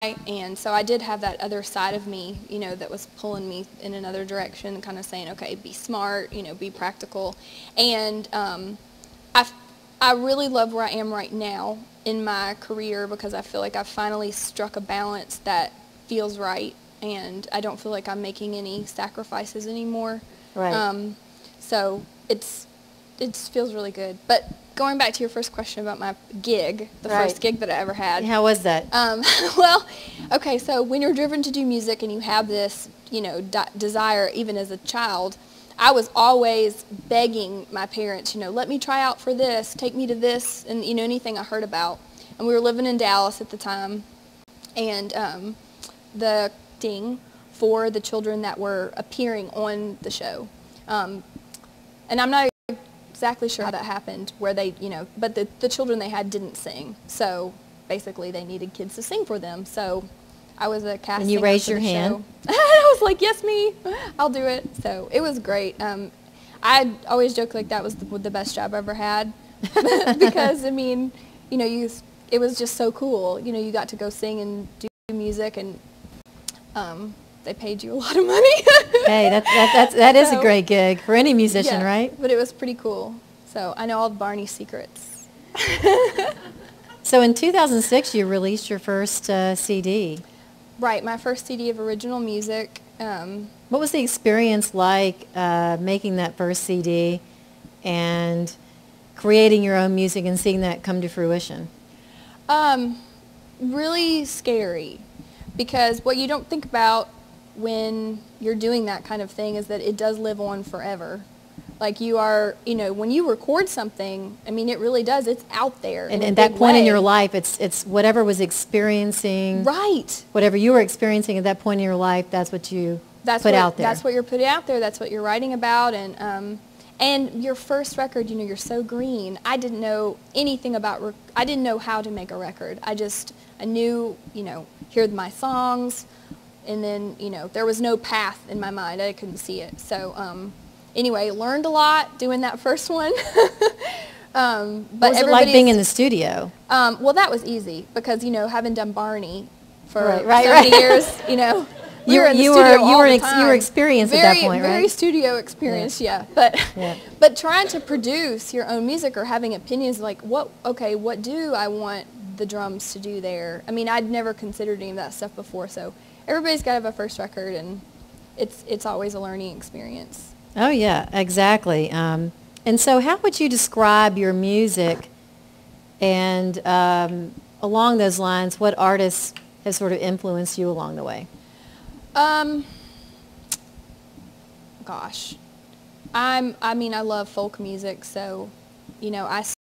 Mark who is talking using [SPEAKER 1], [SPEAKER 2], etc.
[SPEAKER 1] and so I did have that other side of me, that was pulling me in another direction, kind of saying, okay, be smart, be practical. And I really love where I am right now in my career because I feel like I've finally struck a balance that feels right, and I don't feel like I'm making any sacrifices anymore.
[SPEAKER 2] Right.
[SPEAKER 1] So it feels really good. But going back to your first question about my gig, the first gig that I ever had.
[SPEAKER 2] How was that?
[SPEAKER 1] Well, okay, so when you're driven to do music and you have this, desire even as a child, I was always begging my parents, let me try out for this, take me to this, and, anything I heard about. And we were living in Dallas at the time, and the casting for the children that were appearing on the show. And I'm not exactly sure how that happened, where they, but the children they had didn't sing. So basically they needed kids to sing for them. So I was a casting.
[SPEAKER 2] And you raised your hand?
[SPEAKER 1] I was like, yes, me, I'll do it. So it was great. I always joke like that was the best job I ever had because, I mean, it was just so cool. You got to go sing and do music, and they paid you a lot of money.
[SPEAKER 2] Hey, that is a great gig for any musician,
[SPEAKER 1] yeah,
[SPEAKER 2] right?
[SPEAKER 1] But it was pretty cool. So I know all Barney's secrets.
[SPEAKER 2] So in 2006, you released your first CD.
[SPEAKER 1] Right, my first CD of original music.
[SPEAKER 2] What was the experience like making that first CD and creating your own music and seeing that come to fruition?
[SPEAKER 1] Really scary, because what you don't think about when you're doing that kind of thing is that it does live on forever. Like you are, when you record something, I mean, it really does. It's out there.
[SPEAKER 2] And at that point in your life, it's whatever was experiencing.
[SPEAKER 1] Right.
[SPEAKER 2] Whatever you were experiencing at that point in your life, that's what you put out there.
[SPEAKER 1] That's what you're putting out there. That's what you're writing about. And your first record, you're so green. I didn't know anything about, I didn't know how to make a record. I knew, hear my songs, and then, there was no path in my mind. I couldn't see it. So, anyway, learned a lot doing that first one. But
[SPEAKER 2] what was it like being in the studio?
[SPEAKER 1] Well, that was easy because, having done Barney for so
[SPEAKER 2] right.
[SPEAKER 1] many years, we were in the studio all the time.
[SPEAKER 2] You were experienced at that point, right?
[SPEAKER 1] Very studio experience, yeah. But trying to produce your own music or having opinions like, what do I want the drums to do there? I mean, I'd never considered any of that stuff before, so everybody's got to have a first record, and it's always a learning experience.
[SPEAKER 2] Oh, yeah, exactly. And so how would you describe your music, and along those lines, what artists have sort of influenced you along the way?
[SPEAKER 1] Gosh, I mean, I love folk music, so, I